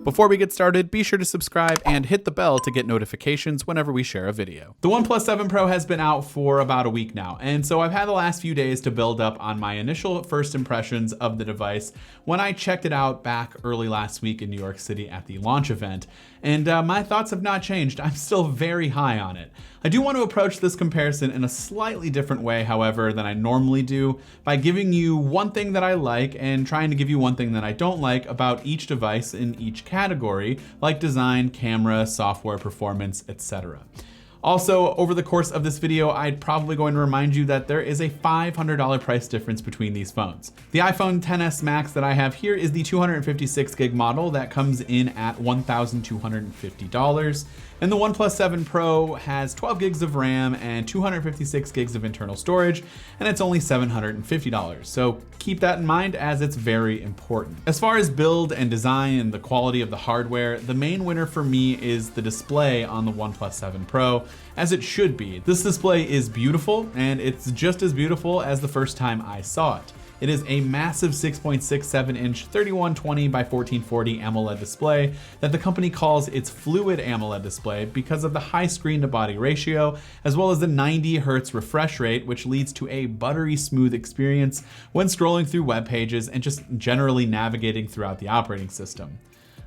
Before we get started, be sure to subscribe and hit the bell to get notifications whenever we share a video. The OnePlus 7 Pro has been out for about a week now, and so I've had the last few days to build up on my initial first impressions of the device when I checked it out back early last week in New York City at the launch event, and my thoughts have not changed. I'm still very high on it. I do want to approach this comparison in a slightly different way, however, than I normally do, by giving you one thing that I like and trying to give you one thing that I don't like about each device in each category, like design, camera, software, performance, etc. Also, over the course of this video, I'm probably going to remind you that there is a $500 price difference between these phones. The iPhone XS Max that I have here is the 256 gig model that comes in at $1,250. And the OnePlus 7 Pro has 12 gigs of RAM and 256 gigs of internal storage, and it's only $750. So keep that in mind as it's very important. As far as build and design and the quality of the hardware, the main winner for me is the display on the OnePlus 7 Pro, as it should be. This display is beautiful, and it's just as beautiful as the first time I saw it. It is a massive 6.67 inch 3120 by 1440 AMOLED display that the company calls its fluid AMOLED display because of the high screen to body ratio, as well as the 90 Hz refresh rate, which leads to a buttery smooth experience when scrolling through web pages and just generally navigating throughout the operating system.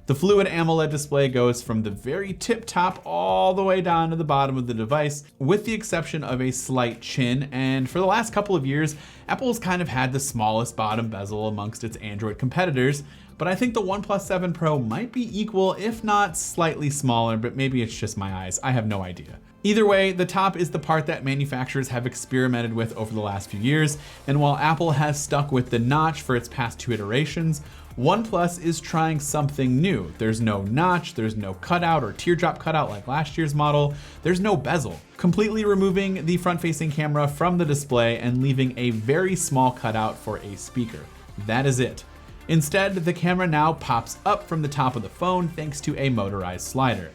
The fluid AMOLED display goes from the very tip top all the way down to the bottom of the device, with the exception of a slight chin, and for the last couple of years, Apple's kind of had the smallest bottom bezel amongst its Android competitors, but I think the OnePlus 7 Pro might be equal, if not slightly smaller, but maybe it's just my eyes, I have no idea. Either way, the top is the part that manufacturers have experimented with over the last few years, and while Apple has stuck with the notch for its past two iterations, OnePlus is trying something new. There's no notch, there's no cutout or teardrop cutout like last year's model, there's no bezel, completely removing the front-facing camera from the display and leaving a very small cutout for a speaker. That is it. Instead, the camera now pops up from the top of the phone thanks to a motorized slider.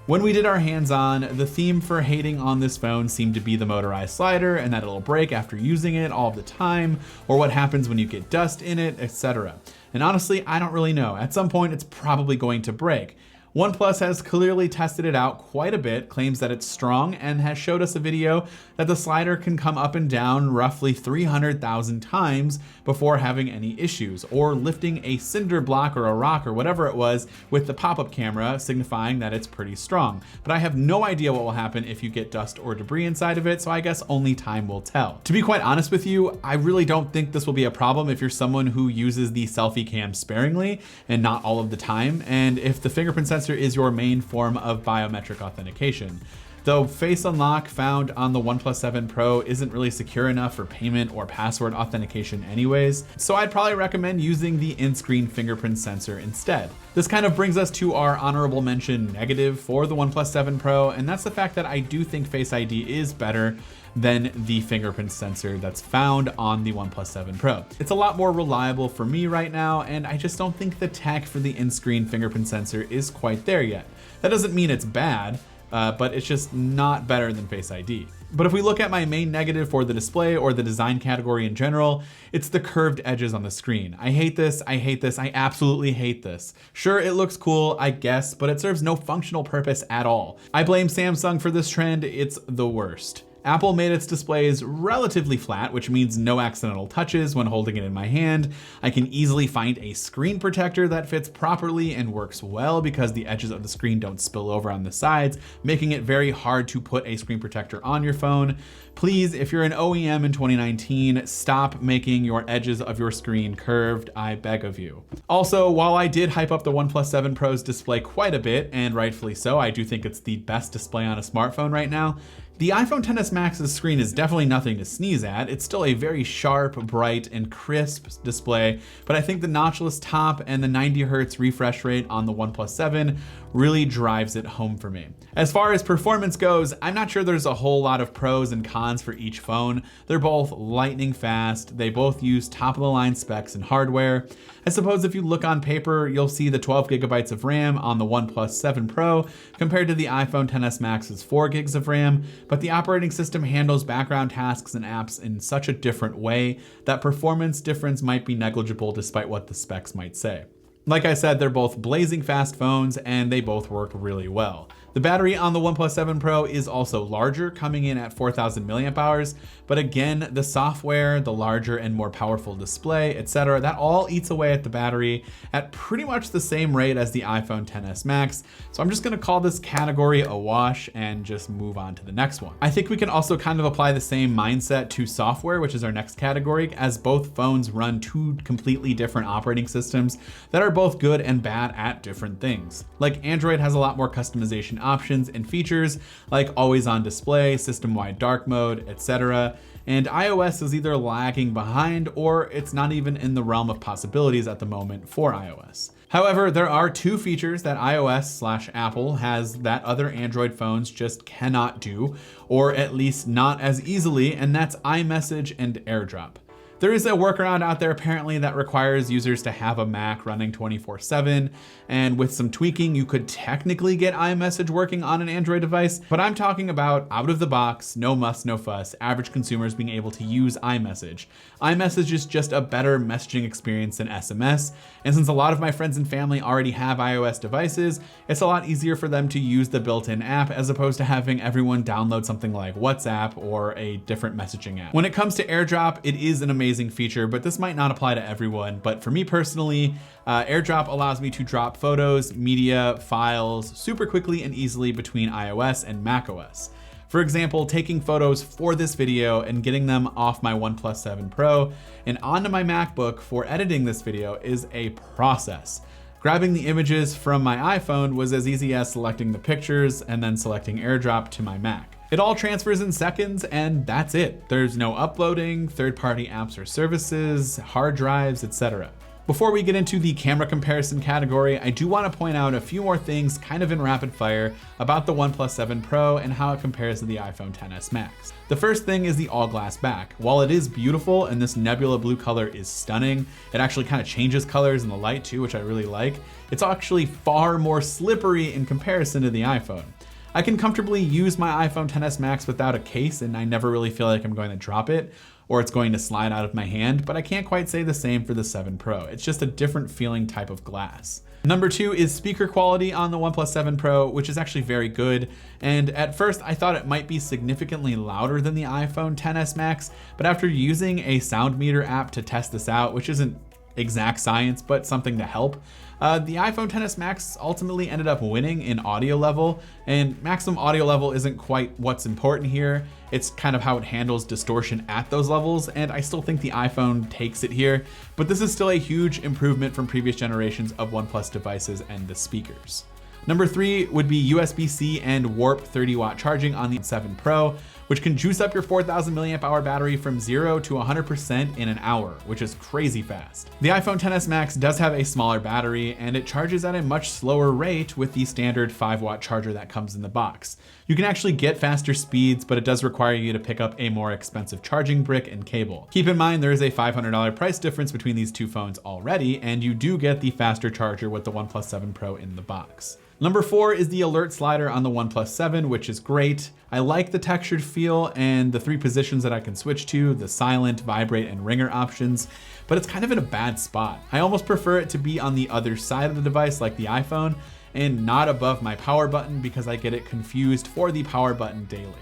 When we did our hands-on, the theme for hating on this phone seemed to be the motorized slider and that it'll break after using it all the time, or what happens when you get dust in it, etc. And honestly, I don't really know. At some point, it's probably going to break. OnePlus has clearly tested it out quite a bit, claims that it's strong, and has showed us a video that the slider can come up and down roughly 300,000 times before having any issues, or lifting a cinder block or a rock or whatever it was with the pop-up camera, signifying that it's pretty strong. But I have no idea what will happen if you get dust or debris inside of it, so I guess only time will tell. To be quite honest with you, I really don't think this will be a problem if you're someone who uses the selfie cam sparingly and not all of the time, and if the fingerprint sensor is your main form of biometric authentication. Though Face Unlock found on the OnePlus 7 Pro isn't really secure enough for payment or password authentication anyways, so I'd probably recommend using the in-screen fingerprint sensor instead. This kind of brings us to our honorable mention negative for the OnePlus 7 Pro, and that's the fact that I do think Face ID is better than the fingerprint sensor that's found on the OnePlus 7 Pro. It's a lot more reliable for me right now, and I just don't think the tech for the in-screen fingerprint sensor is quite there yet. That doesn't mean it's bad, but it's just not better than Face ID. But if we look at my main negative for the display or the design category in general, it's the curved edges on the screen. I hate this, I hate this, I absolutely hate this. Sure, it looks cool, I guess, but it serves no functional purpose at all. I blame Samsung for this trend, it's the worst. Apple made its displays relatively flat, which means no accidental touches when holding it in my hand. I can easily find a screen protector that fits properly and works well because the edges of the screen don't spill over on the sides, making it very hard to put a screen protector on your phone. Please, if you're an OEM in 2019, stop making your edges of your screen curved, I beg of you. Also, while I did hype up the OnePlus 7 Pro's display quite a bit, and rightfully so, I do think it's the best display on a smartphone right now, the iPhone XS Max's screen is definitely nothing to sneeze at. It's still a very sharp, bright, and crisp display, but I think the notchless top and the 90 Hz refresh rate on the OnePlus 7 really drives it home for me. As far as performance goes, I'm not sure there's a whole lot of pros and cons for each phone. They're both lightning fast, they both use top of the line specs and hardware. I suppose if you look on paper, you'll see the 12 gigabytes of RAM on the OnePlus 7 Pro compared to the iPhone XS Max's 4 gigs of RAM, but the operating system handles background tasks and apps in such a different way that performance difference might be negligible despite what the specs might say. Like I said, they're both blazing fast phones and they both work really well. The battery on the OnePlus 7 Pro is also larger, coming in at 4,000 milliamp hours, but again, the software, the larger and more powerful display, etc., that all eats away at the battery at pretty much the same rate as the iPhone XS Max, so I'm just gonna call this category a wash and just move on to the next one. I think we can also kind of apply the same mindset to software, which is our next category, as both phones run two completely different operating systems that are both good and bad at different things. Like Android has a lot more customization options and features like always on display, system-wide dark mode, etc. And iOS is either lagging behind or it's not even in the realm of possibilities at the moment for iOS. However, there are two features that iOS/Apple has that other Android phones just cannot do, or at least not as easily, and that's iMessage and AirDrop. There is a workaround out there apparently that requires users to have a Mac running 24/7, and with some tweaking, you could technically get iMessage working on an Android device, but I'm talking about out of the box, no muss, no fuss, average consumers being able to use iMessage. iMessage is just a better messaging experience than SMS, and since a lot of my friends and family already have iOS devices, it's a lot easier for them to use the built-in app as opposed to having everyone download something like WhatsApp or a different messaging app. When it comes to AirDrop, it is an amazing feature, but this might not apply to everyone. But for me personally, AirDrop allows me to drop photos, media, files super quickly and easily between iOS and macOS. For example, taking photos for this video and getting them off my OnePlus 7 Pro and onto my MacBook for editing this video is a process. Grabbing the images from my iPhone was as easy as selecting the pictures and then selecting AirDrop to my Mac. It all transfers in seconds and that's it. There's no uploading, third-party apps or services, hard drives, etc. Before we get into the camera comparison category, I do want to point out a few more things kind of in rapid fire about the OnePlus 7 Pro and how it compares to the iPhone XS Max. The first thing is the all glass back. While it is beautiful and this nebula blue color is stunning, it actually kind of changes colors in the light too, which I really like. It's actually far more slippery in comparison to the iPhone. I can comfortably use my iPhone XS Max without a case and I never really feel like I'm going to drop it or it's going to slide out of my hand, but I can't quite say the same for the 7 Pro. It's just a different feeling type of glass. Number two is speaker quality on the OnePlus 7 Pro, which is actually very good. And at first I thought it might be significantly louder than the iPhone XS Max, but after using a sound meter app to test this out, which isn't exact science, but something to help, the iPhone XS Max ultimately ended up winning in audio level, and maximum audio level isn't quite what's important here. It's kind of how it handles distortion at those levels, and I still think the iPhone takes it here, but this is still a huge improvement from previous generations of OnePlus devices and the speakers. Number three would be USB-C and Warp 30-watt charging on the 7 Pro, which can juice up your 4,000 milliamp hour battery from 0 to 100% in an hour, which is crazy fast. The iPhone XS Max does have a smaller battery and it charges at a much slower rate with the standard 5-watt charger that comes in the box. You can actually get faster speeds, but it does require you to pick up a more expensive charging brick and cable. Keep in mind there is a $500 price difference between these two phones already, and you do get the faster charger with the OnePlus 7 Pro in the box. Number four is the alert slider on the OnePlus 7, which is great. I like the textured feel and the three positions that I can switch to, the silent, vibrate, and ringer options, but it's kind of in a bad spot. I almost prefer it to be on the other side of the device like the iPhone and not above my power button because I get it confused for the power button daily.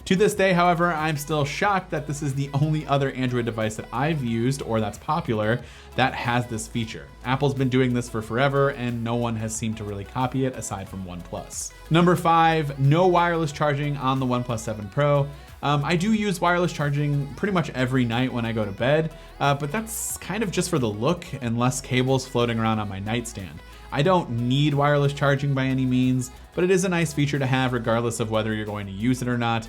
To this day, however, I'm still shocked that this is the only other Android device that I've used or that's popular that has this feature. Apple's been doing this for forever and no one has seemed to really copy it aside from OnePlus. Number five, no wireless charging on the OnePlus 7 Pro. I do use wireless charging pretty much every night when I go to bed, but that's kind of just for the look and less cables floating around on my nightstand. I don't need wireless charging by any means, but it is a nice feature to have regardless of whether you're going to use it or not.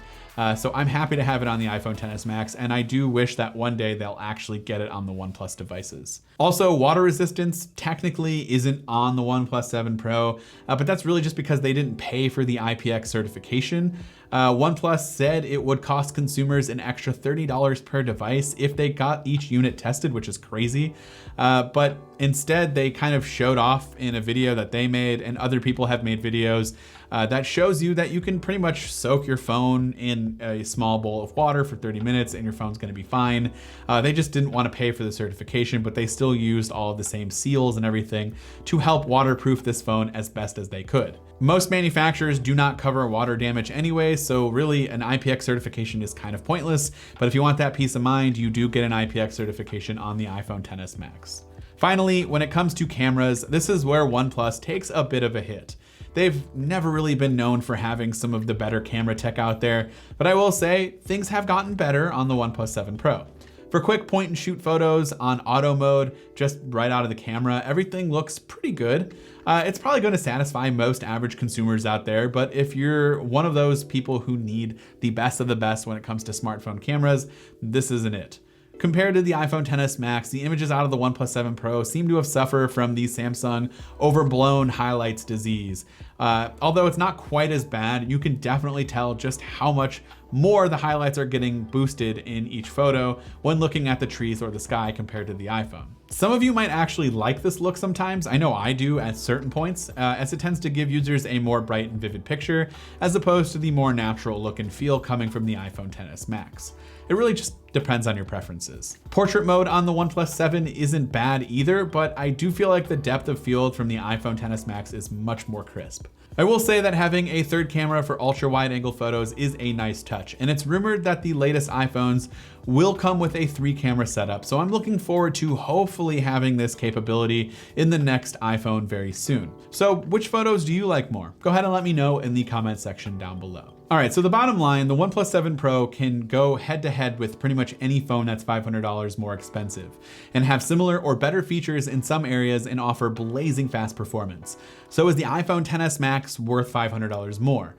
So I'm happy to have it on the iPhone XS Max, and I do wish that one day they'll actually get it on the OnePlus devices. Also, water resistance technically isn't on the OnePlus 7 Pro, but that's really just because they didn't pay for the IPX certification. OnePlus said it would cost consumers an extra $30 per device if they got each unit tested, which is crazy. But Instead, they kind of showed off in a video that they made, and other people have made videos that shows you that you can pretty much soak your phone in a small bowl of water for 30 minutes and your phone's gonna be fine. They just didn't want to pay for the certification, but they still used all of the same seals and everything to help waterproof this phone as best as they could. Most manufacturers do not cover water damage anyway, so really an IPX certification is kind of pointless, but if you want that peace of mind, you do get an IPX certification on the iPhone XS Max. Finally, when it comes to cameras, this is where OnePlus takes a bit of a hit. They've never really been known for having some of the better camera tech out there, but I will say things have gotten better on the OnePlus 7 Pro. For quick point and shoot photos on auto mode, just right out of the camera, everything looks pretty good. It's probably going to satisfy most average consumers out there, but if you're one of those people who need the best of the best when it comes to smartphone cameras, this isn't it. Compared to the iPhone XS Max, the images out of the OnePlus 7 Pro seem to have suffered from the Samsung overblown highlights disease. Although it's not quite as bad, you can definitely tell just how much more the highlights are getting boosted in each photo when looking at the trees or the sky compared to the iPhone. Some of you might actually like this look sometimes. I know I do at certain points, as it tends to give users a more bright and vivid picture, as opposed to the more natural look and feel coming from the iPhone XS Max. It really just depends on your preferences. Portrait mode on the OnePlus 7 isn't bad either, but I do feel like the depth of field from the iPhone XS Max is much more crisp. I will say that having a third camera for ultra wide angle photos is a nice touch, and it's rumored that the latest iPhones will come with a 3-camera setup, so I'm looking forward to hopefully having this capability in the next iPhone very soon. So which photos do you like more? Go ahead and let me know in the comment section down below. All right, so the bottom line, the OnePlus 7 Pro can go head to head with pretty much any phone that's $500 more expensive and have similar or better features in some areas and offer blazing fast performance. So is the iPhone XS Max worth $500 more?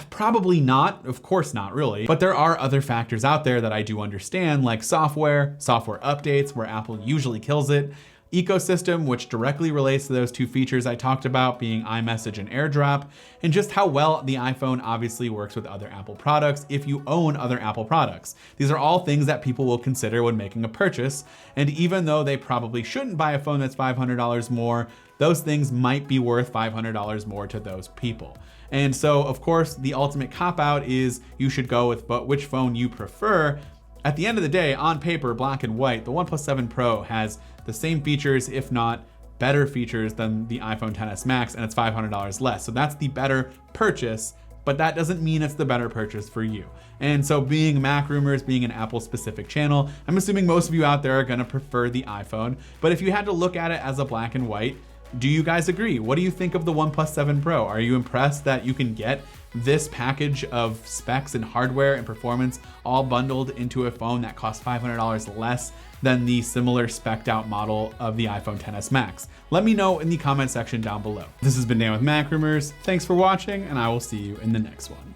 Probably not, of course not really, but there are other factors out there that I do understand, like software updates where Apple usually kills it, ecosystem, which directly relates to those two features I talked about, being iMessage and AirDrop, and just how well the iPhone obviously works with other Apple products if you own other Apple products. These are all things that people will consider when making a purchase, and even though they probably shouldn't buy a phone that's $500 more, those things might be worth $500 more to those people. And so, of course, the ultimate cop-out is you should go with which phone you prefer. At the end of the day, on paper, black and white, the OnePlus 7 Pro has the same features, if not better features than the iPhone XS Max, and it's $500 less. So that's the better purchase, but that doesn't mean it's the better purchase for you. And so being MacRumors, being an Apple specific channel, I'm assuming most of you out there are gonna prefer the iPhone, but if you had to look at it as a black and white, do you guys agree? What do you think of the OnePlus 7 Pro? Are you impressed that you can get this package of specs and hardware and performance all bundled into a phone that costs $500 less than the similar spec'd out model of the iPhone XS Max? Let me know in the comment section down below. This has been Dan with MacRumors. Thanks for watching, and I will see you in the next one.